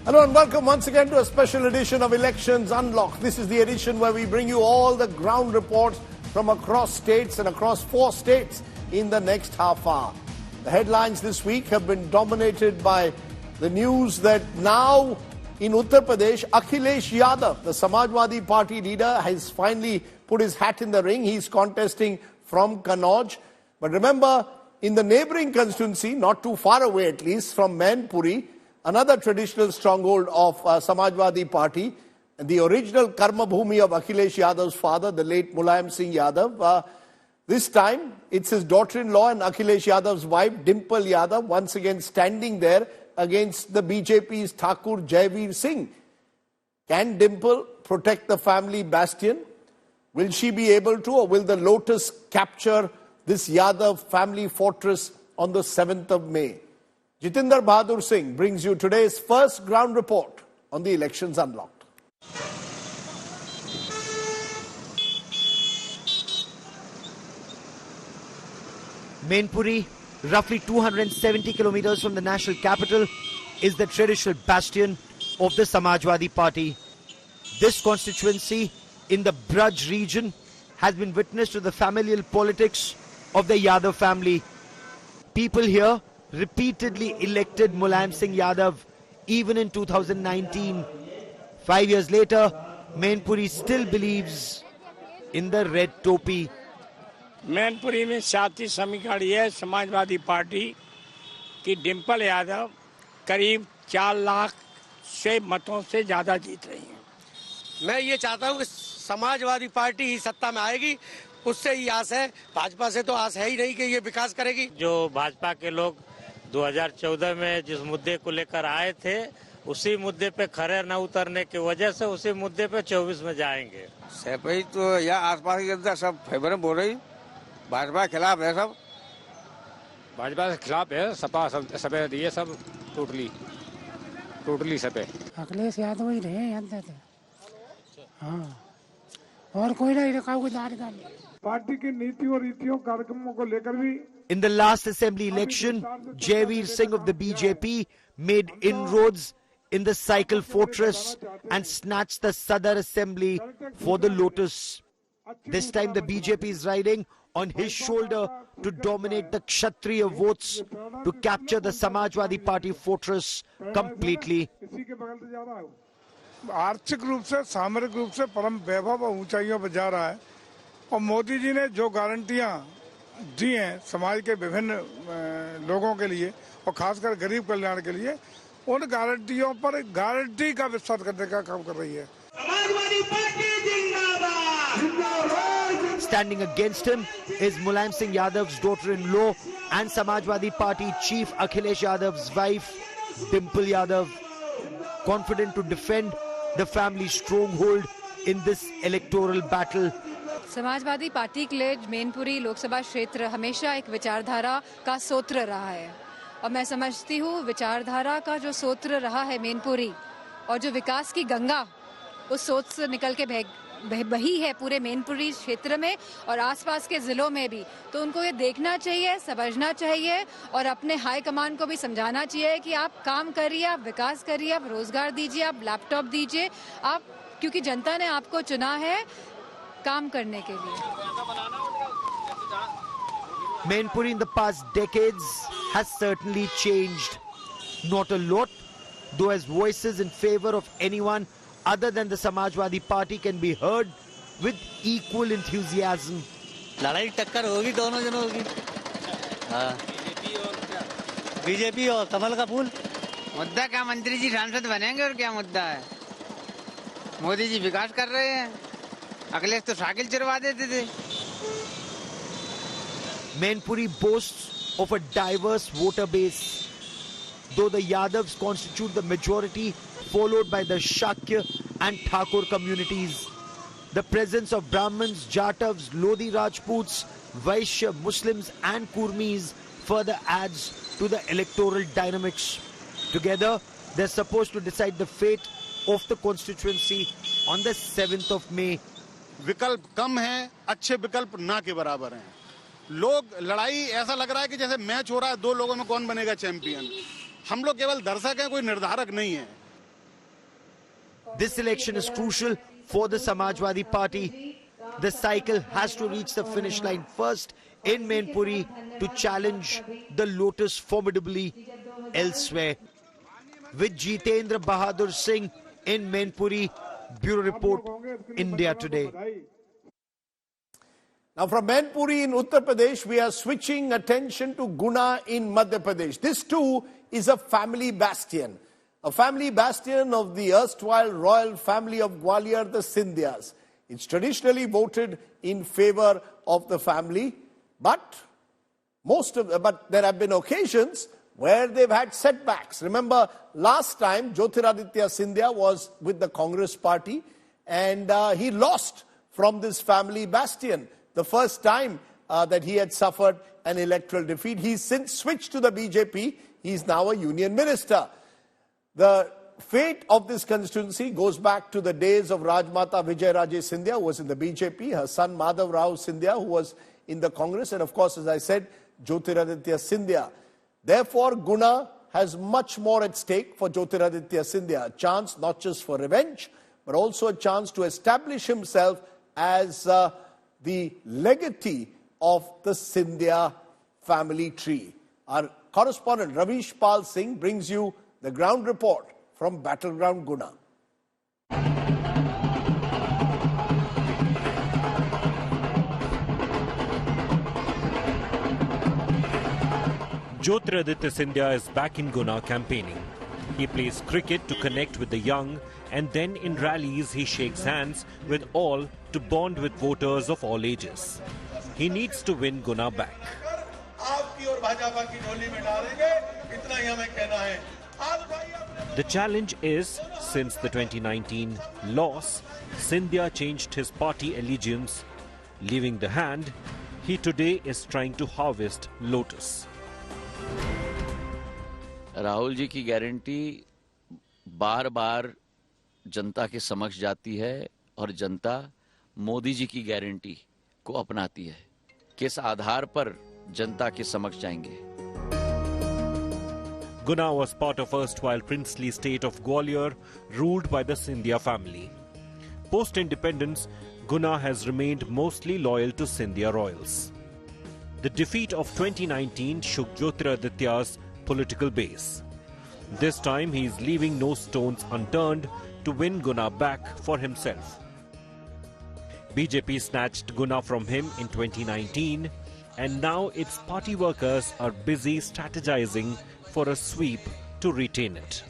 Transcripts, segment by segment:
Hello and welcome once again to a special edition of Elections Unlocked. This is the edition where we bring you all the ground reports from across states and across 4 states in the next half hour. The headlines this week have been dominated by the news that now in Uttar Pradesh, Akhilesh Yadav, the Samajwadi Party leader, has finally put his hat in the ring. He's contesting from Kannauj. But remember, in the neighboring constituency, not too far away at least, from Mainpuri, another traditional stronghold of Samajwadi Party, the original Karma Bhumi of Akhilesh Yadav's father, the late Mulayam Singh Yadav. This time, it's his daughter-in-law and Akhilesh Yadav's wife, Dimple Yadav, once again standing there against the BJP's Thakur Jaiveer Singh. Can Dimple protect the family bastion? Will she be able to, or will the Lotus capture this Yadav family fortress on the 7th of May? Jitinder Bahadur Singh brings you today's first ground report on the Elections Unlocked. Mainpuri, roughly 270 kilometers from the national capital, is the traditional bastion of the Samajwadi Party. This constituency in the Braj region has been witness to the familial politics of the Yadav family. People here repeatedly elected Mulayam Singh Yadav even in 2019. 5 years later, Mainpuri still believes in the red topi. Mainpuri में शांति समीकरण है Samajwadi party की डिम्पल यादव करीब 4 लाख से मतों से ज्यादा जीत रही हैं। मैं ये चाहता हूँ कि समाजवादी पार्टी ही सत्ता में आएगी, उससे ही आस है। भाजपा से तो आस है ही नहीं कि ये विकास करेगी। जो भाजपा के लोग 2014 में जिस मुद्दे को लेकर आए थे, उसी मुद्दे पे खरे न उतरने की वजह से उसी मुद्दे पे 24 में जाएंगे। सभी तो या आसपास की जनता सब फेवर में बोल रही, भाजपा के खिलाफ है, सब भाजपा के खिलाफ है, सपा सब ये सब टोटली सब है। अखिलेश यादव ही रहे अंदर से, हाँ, और कोई नहीं रखा पार्टी की नीति और रीतियों कार्यक्रमों को लेकर भी। In the last assembly election, Jaiveer Singh of the BJP made inroads in the cycle fortress and snatched the Sadar assembly for the Lotus. This time the BJP is riding on his shoulder to dominate the Kshatriya votes to capture the Samajwadi Party fortress completely. आर्थिक रूप से, सामरिक रूप से परम वैभव और ऊंचाइयों पर जा रहा है और मोदी जी ने जो गारंटियां दी हैं समाज के विभिन्न लोगों के लिए और खासकर गरीब कल्याण के लिए, उन गारंटियों पर गारंटी का विस्तार करने का काम कर रही है। समाजवादी पार्टी जिंदाबाद। Standing against him is Mulayam Singh Yadav's daughter-in-law and Samajwadi Party chief Akhilesh Yadav's wife, Dimple Yadav, confident to defend the family stronghold in this electoral battle. Samajwadi party के लिए मैनपुरी लोकसभा क्षेत्र हमेशा एक विचारधारा का सूत्र रहा है और मैं समझती हूँ विचारधारा का जो सूत्र रहा है मैनपुरी और जो विकास की गंगा उस सोच से निकल के बही है पूरे मैनपुरी क्षेत्र में और आसपास के जिलों में भी, तो उनको ये देखना चाहिए, समझना चाहिए और अपने हाई कमान को भी समझाना चाहिए कि आप काम करिए, आप विकास करिए, आप रोजगार दीजिए, आप लैपटॉप दीजिए, आप, क्योंकि जनता ने आपको चुना है काम करने के लिए। Mainpuri in the past decades has certainly changed. Not a lot, though, as voices in favor of anyone other than the Samajwadi Party can be heard with equal enthusiasm. लड़ाई टक्कर होगी दोनों जनों की, बीजेपी और कमल का फूल। मुद्दा क्या, मंत्री जी सांसद बनेंगे और क्या मुद्दा है? मोदी जी विकास कर रहे हैं, अखिलेश तो साइकिल चलवा देते थे। Mainpuri boasts of a diverse voter base. Though the Yadavs constitute the majority, followed by the Shakya and Thakur communities. The presence of Brahmins, Jatavs, Lodhi Rajputs, Vaishya, Muslims and Kurmis further adds to the electoral dynamics. Together, they're supposed to decide the fate of the constituency on the 7th of May. विकल्प कम हैं, अच्छे विकल्प ना के बराबर हैं। लोग लड़ाई ऐसा लग रहा है कि जैसे मैच हो रहा है, 2 लोगों में कौन बनेगा चैंपियन। हम लोग केवल दर्शक हैं, कोई निर्धारक नहीं है। This election is crucial for the Samajwadi Party. The cycle has to reach the finish line first in Mainpuri to challenge the Lotus formidably elsewhere. With Jitendra Bahadur Singh in Mainpuri, Bureau Report, India Today. Now from Mainpuri in Uttar Pradesh, we are switching attention to Guna in Madhya Pradesh. This too is a family bastion. A family bastion of the erstwhile royal family of Gwalior, the Scindias. It's traditionally voted in favor of the family, but there have been occasions where they've had setbacks. Remember, last time Jyotiraditya Scindia was with the Congress party and he lost from this family bastion. The first time that he had suffered an electoral defeat. He's since switched to the BJP. He's now a union minister. The fate of this constituency goes back to the days of Rajmata Vijayaraje Scindia, who was in the BJP, her son Madhav Rao Scindia, who was in the Congress, and of course, as I said, Jyotiraditya Scindia. Therefore, Guna has much more at stake for Jyotiraditya Scindia. A chance not just for revenge, but also a chance to establish himself as the legatee of the Scindia family tree. Our correspondent Ravish Pal Singh brings you the ground report from Battleground Guna. Jyotiraditya Scindia is back in Guna campaigning. He plays cricket to connect with the young, and then in rallies he shakes hands with all to bond with voters of all ages. He needs to win Guna back. The challenge is, since the 2019 loss, Scindia changed his party allegiance. Leaving the hand, he today is trying to harvest lotus. Rahul ji की guarantee बार बार जनता के समक्ष जाती है और जनता मोदी जी की guarantee को अपनाती है। किस आधार पर जनता के समक्ष जाएंगे? Guna was part of erstwhile princely state of Gwalior, ruled by the Scindia family. Post-independence, Guna has remained mostly loyal to Scindia royals. The defeat of 2019 shook Jyotiraditya's political base. This time he is leaving no stones unturned to win Guna back for himself. BJP snatched Guna from him in 2019, and now its party workers are busy strategizing for a sweep to retain it.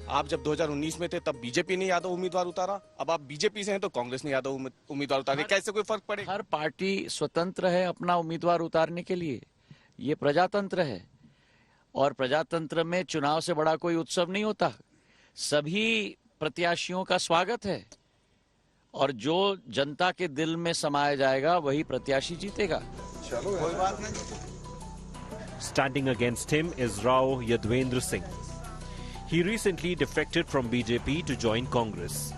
आप जब 2019 में थे तब BJP ने यादव उम्मीदवार उतारा, अब आप बीजेपी से हैं तो कांग्रेस ने यादव उम्मीदवार उतारे, कैसे कोई फर्क पड़ेगा? हर पार्टी स्वतंत्र है अपना उम्मीदवार उतारने के लिए। ये प्रजातंत्र है और प्रजातंत्र में चुनाव से बड़ा कोई उत्सव नहीं होता। सभी प्रत्याशियों का स्वागत है और जो जनता के दिल में समाया जाएगा वही प्रत्याशी जीतेगा। चलो कोई बात नहीं। Standing against him is Rao Yadvendra Singh. He recently defected from BJP to join Congress.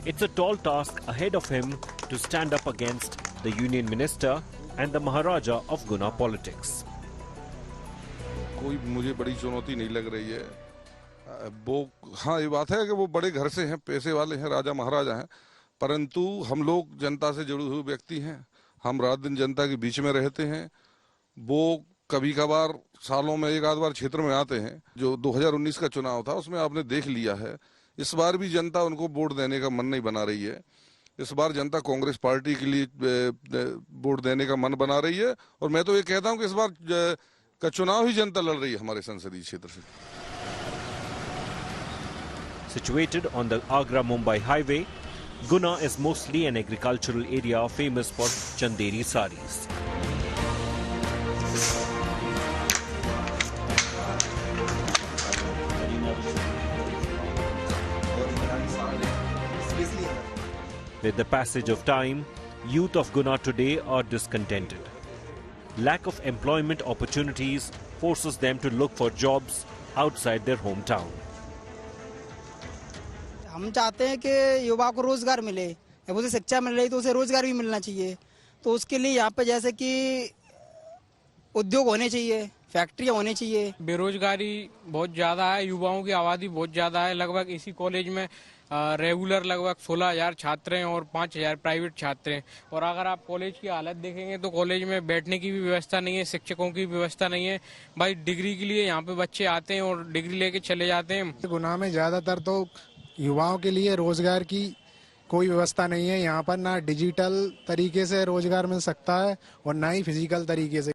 It's a tall task ahead of him to stand up against the union minister and the Maharaja of Guna politics. कोई मुझे बड़ी चुनौती नहीं लग रही है। वो हाँ ये बात है कि वो बड़े घर से हैं, पैसे वाले हैं, राजा महाराजा हैं, परंतु हम लोग जनता से जुड़े हुए व्यक्ति हैं। हम रात दिन जनता के बीच में रहते हैं। वो कभी कभार सालों में एक आध बार क्षेत्र में आते हैं। जो 2019 का चुनाव था उसमें आपने देख लिया है, इस बार भी जनता उनको वोट देने का मन नहीं बना रही है। इस बार जनता कांग्रेस पार्टी के लिए वोट देने का मन बना रही है और मैं तो ये कहता हूं कि इस बार का चुनाव ही जनता लड़ रही है हमारे संसदीय क्षेत्र से। Situated on the Agra-Mumbai highway, Guna is mostly an agricultural area famous for Chanderi saris. With the passage of time, youth of Guna today are discontented. Lack of employment opportunities forces them to look for jobs outside their hometown. हम चाहते हैं कि युवा को रोजगार मिले, जब उसे शिक्षा मिल रही तो उसे रोजगार भी मिलना चाहिए। तो उसके लिए यहाँ पे जैसे कि उद्योग होने चाहिए, फैक्ट्रियाँ होने चाहिए। बेरोजगारी बहुत ज्यादा है, युवाओं की आबादी बहुत ज्यादा है। लगभग इसी कॉलेज में रेगुलर लगभग 16,000 छात्र हैं और 5,000 प्राइवेट छात्र हैं। और अगर आप कॉलेज की हालत देखेंगे तो कॉलेज में बैठने की भी व्यवस्था नहीं है, शिक्षकों की व्यवस्था नहीं है। भाई डिग्री के लिए यहाँ पे बच्चे आते हैं और डिग्री लेके चले जाते हैं। गुना में ज्यादातर तो युवाओं के लिए रोजगार की कोई व्यवस्था नहीं है। यहाँ पर ना डिजिटल तरीके से रोजगार मिल सकता है और ना ही फिजिकल तरीके से।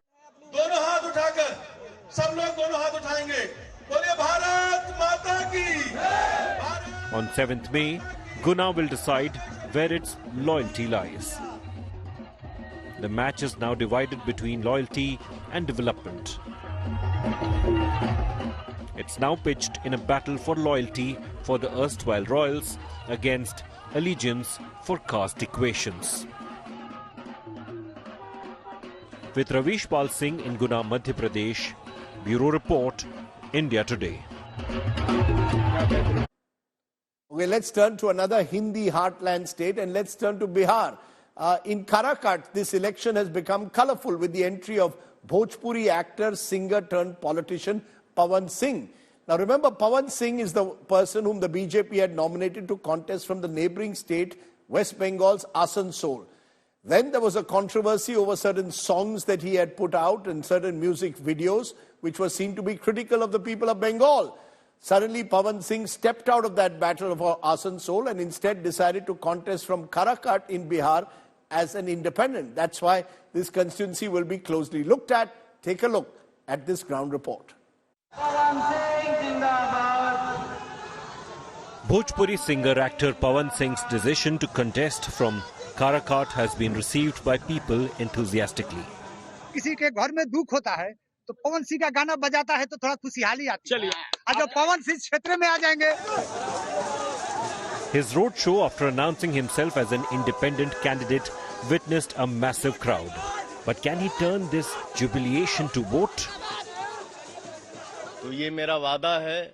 दोनों हाथ उठाकर सब लोग दोनों हाथ उठाएंगे, बोलिए भारत माता की। On 7th May, Guna will decide where its loyalty lies. The match is now divided between loyalty and development. It's now pitched in a battle for loyalty for the erstwhile royals against allegiance for caste equations. With Ravish Pal Singh in Guna, Madhya Pradesh, Bureau Report, India Today. Okay, let's turn to another Hindi heartland state and let's turn to Bihar. In Karakat, this election has become colorful with the entry of Bhojpuri actor, singer turned politician Pawan Singh. Now remember, Pawan Singh is the person whom the BJP had nominated to contest from the neighboring state, West Bengal's Asansol. Then there was a controversy over certain songs that he had put out and certain music videos which were seen to be critical of the people of Bengal. Suddenly, Pawan Singh stepped out of that battle for Asansol and instead decided to contest from Karakat in Bihar as an independent. That's why this constituency will be closely looked at. Take a look at this ground report. Bhojpuri singer-actor Pawan Singh's decision to contest from Karakat has been received by people enthusiastically. किसी के घर में दुख होता है तो पवन सिंह का गाना बजाता है तो थोड़ा खुशहाली आती है। चलिए आज जब पवन सिंह क्षेत्र में आ जाएंगे। His roadshow after announcing himself as an independent candidate witnessed a massive crowd. But can he turn this jubilation to vote? तो ये मेरा वादा है,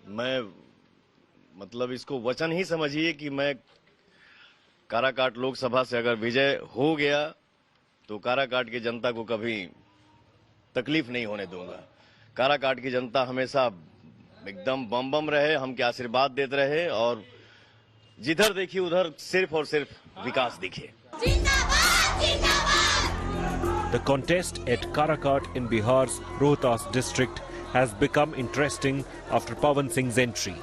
मैं मतलब इसको वचन ही समझिए कि मैं काराकाट लोकसभा से अगर विजय हो गया तो काराकाट की जनता को कभी तकलीफ नहीं होने दूंगा। काराकाट की जनता हमेशा एकदम बम बम रहे, हमके आशीर्वाद देते रहे और जिधर देखिए उधर सिर्फ और सिर्फ विकास दिखे। The contest at Karakat in Bihar's Rohtas district has become interesting after Pawan Singh's entry.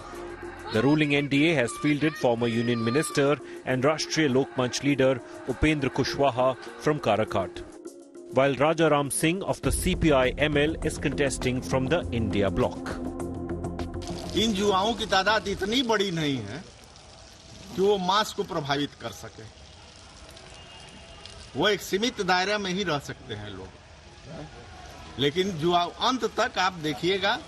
The ruling NDA has fielded former Union Minister and Rashtriya Lokmanch leader Upendra Kushwaha from Karakat, while Raja Ram Singh of the CPI ML is contesting from the India bloc. इन युवाओं की तादाद इतनी बड़ी नहीं है कि वो मास को प्रभावित कर सके। वो एक सीमित दायरे में ही रह सकते हैं लोग, लेकिन जो अंत तक आप देखिएगा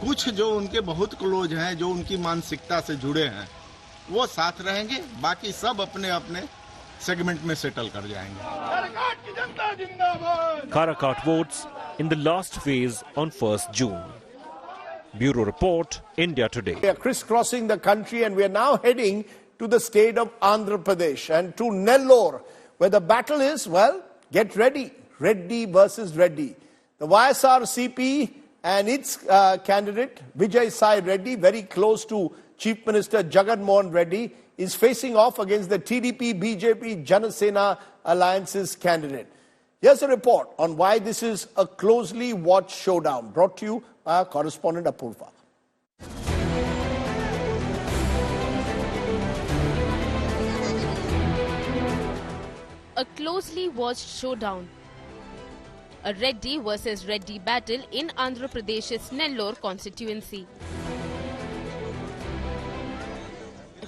कुछ जो उनके बहुत क्लोज हैं, जो उनकी मानसिकता से जुड़े हैं, वो साथ रहेंगे, बाकी सब अपने अपने सेगमेंट में सेटल कर जाएंगे। Karakat votes in the last phase on 1st June. Bureau Report, India Today. We are crisscrossing the country and we are now heading to the state of Andhra Pradesh and to Nellore, where the battle is, well, get ready, Reddy versus Reddy. The YSR CP and its candidate, Vijay Sai Reddy, very close to Chief Minister Jagan Mohan Reddy, is facing off against the TDP, BJP, Janasena Alliance's candidate. Here's a report on why this is a closely watched showdown, brought to you by our correspondent Apurva. A closely watched showdown. A Reddy versus Reddy battle in Andhra Pradesh's Nellore constituency.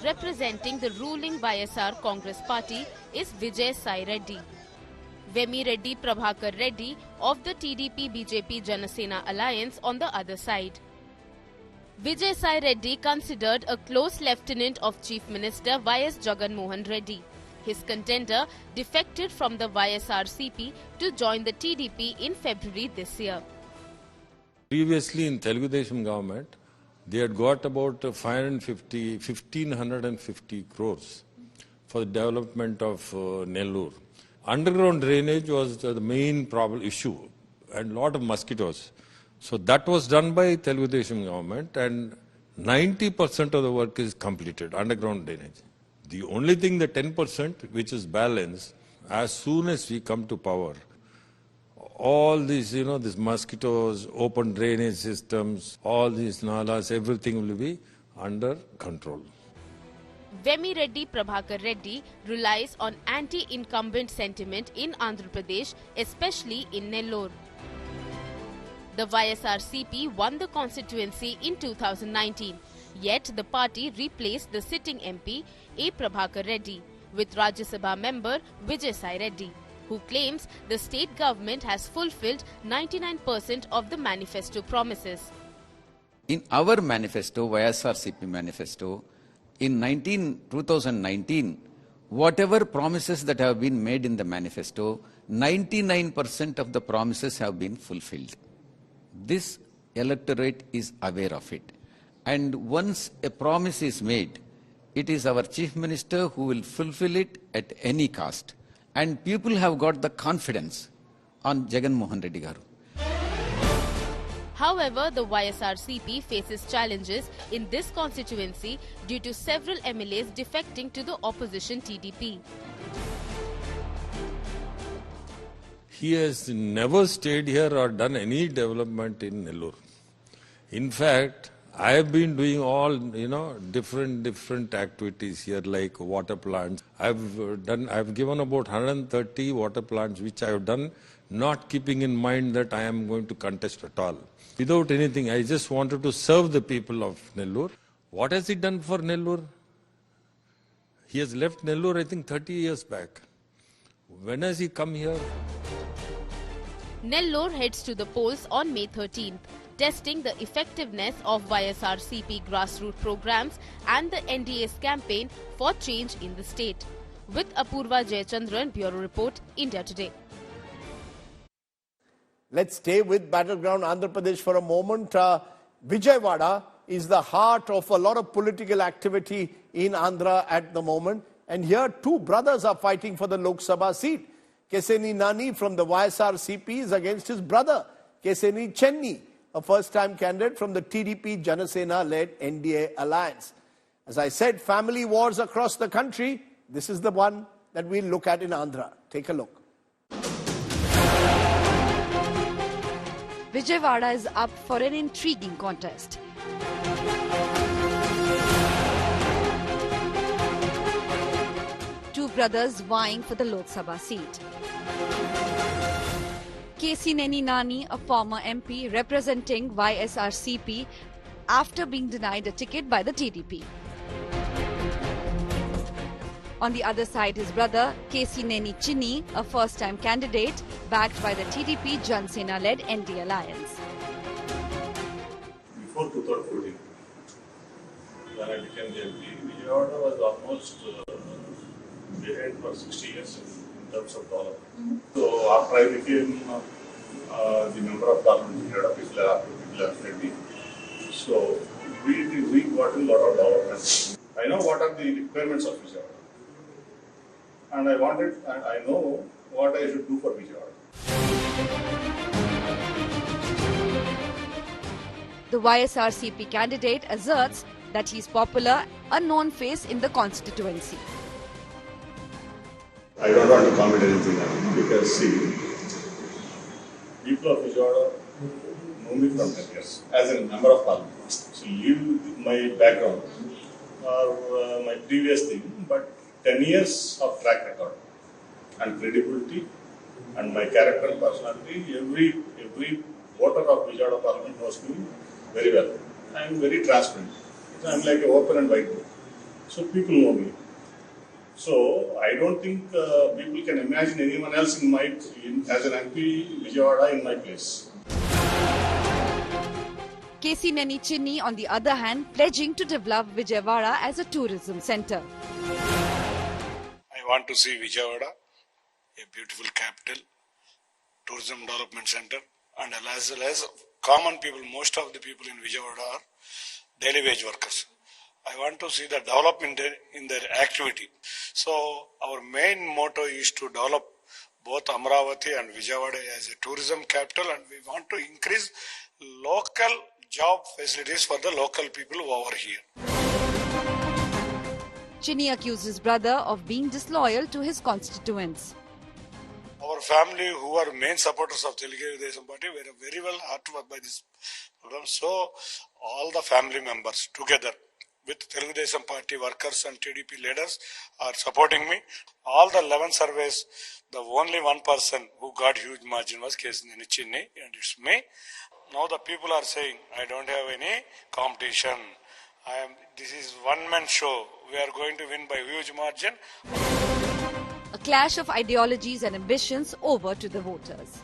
Representing the ruling YSR Congress party is Vijay Sai Reddy. Vemi Reddy Prabhakar Reddy of the TDP BJP Janasena alliance on the other side. Vijay Sai Reddy considered a close lieutenant of Chief Minister YS Jagan Mohan Reddy. His contender defected from the YSR CP to join the TDP in February this year. Previously in Telugu Desam government, they had got about 1,550 crores for the development of Nellore. Underground drainage was the main problem issue and lot of mosquitoes. So that was done by Telugu Desam government and 90% of the work is completed, underground drainage. The only thing, the 10% which is balanced, as soon as we come to power, all these, these mosquitoes, open drainage systems, all these nalas, everything will be under control. Vemi Reddy Prabhakar Reddy relies on anti-incumbent sentiment in Andhra Pradesh, especially in Nellore. The YSRCP won the constituency in 2019, yet the party replaced the sitting MP A. Prabhakar Reddy with Rajya Sabha member Vijay Sai Reddy, who claims the state government has fulfilled 99% of the manifesto promises. In our manifesto, YSRCP manifesto, in 2019, whatever promises that have been made in the manifesto, 99% of the promises have been fulfilled. This electorate is aware of it. And once a promise is made, it is our Chief Minister who will fulfill it at any cost. And people have got the confidence on Jagan Mohan Reddy Garu. However, the YSRCP faces challenges in this constituency due to several MLAs defecting to the opposition TDP. He has never stayed here or done any development in Nellore. In fact, I have been doing all, different activities here, like water plants. I've given about 130 water plants, which I have done, not keeping in mind that I am going to contest at all. Without anything, I just wanted to serve the people of Nellore. What has he done for Nellore? He has left Nellore, I think, 30 years back. When has he come here? Nellore heads to the polls on May 13th, testing the effectiveness of YSRCP grassroots programs and the NDA's campaign for change in the state. With Apurva Jayachandran, Bureau Report, India Today. Let's stay with battleground Andhra Pradesh for a moment. Vijayawada is the heart of a lot of political activity in Andhra at the moment. And here two brothers are fighting for the Lok Sabha seat. Keseni Nani from the YSRCP is against his brother, Keseni Chenni, a first-time candidate from the TDP Janasena-led NDA alliance. As I said, family wars across the country. This is the one that we'll look at in Andhra. Take a look. Vijayawada is up for an intriguing contest. Two brothers vying for the Lok Sabha seat. Keseni Nani, a former MP representing YSRCP after being denied a ticket by the TDP. On the other side, his brother, Keseni Chenni, a first-time candidate backed by the TDP Janasena-led ND alliance. Before 2014, when I became the MP, Vijayawada was almost behind for 60 years in terms of development. So after I became the member of parliament, head of Vijayawada, so we got a lot of development. I know what are the requirements of Vijayawada. And I know what I should do for Vijayawada. The YSRCP candidate asserts that he is popular, a known face in the constituency. I don't want to comment anything now because, see, people of Vijayawada know me from 10 years as a member of parliament. So leave my background or my previous thing, but 10 years of track record and credibility and my character and personality, every voter of Vijayawada Parliament knows me very well. I am very transparent. I am like an open and white book. So people know me. So I don't think people can imagine anyone else as an MP Vijayawada in my place. Keseni Chenni, on the other hand, pledging to develop Vijayawada as a tourism centre. I want to see Vijayawada, a beautiful capital, tourism development centre, and as well as common people. Most of the people in Vijayawada are daily wage workers. I want to see the development in their activity. So our main motto is to develop both Amravati and Vijayawada as a tourism capital, and we want to increase local job facilities for the local people over here. Chinni accused his brother of being disloyal to his constituents. Our family, who are main supporters of Telugu Desam Party, were very well hurt by this program. So, all the family members together with Telugu Desam Party workers and TDP leaders are supporting me. All the 11 surveys, the only one person who got huge margin was K.C. Neni Chinni, and it's me. Now the people are saying, I don't have any competition. This is one-man show. We are going to win by huge margin. A clash of ideologies and ambitions over to the voters.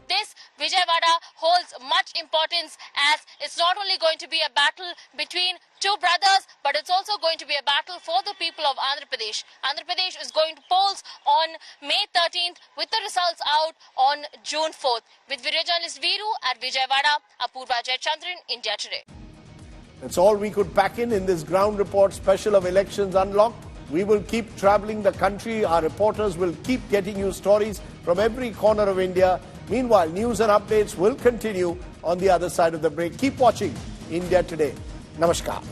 This Vijayawada holds much importance as it's not only going to be a battle between two brothers, but it's also going to be a battle for the people of Andhra Pradesh. Andhra Pradesh is going to polls on May 13th with the results out on June 4th. With video journalist Viru at Vijayawada, Apurva Jayachandran, India Today. That's all we could pack in this ground report special of Elections Unlocked. We will keep traveling the country. Our reporters will keep getting you stories from every corner of India. Meanwhile, news and updates will continue on the other side of the break. Keep watching India Today. Namaskar.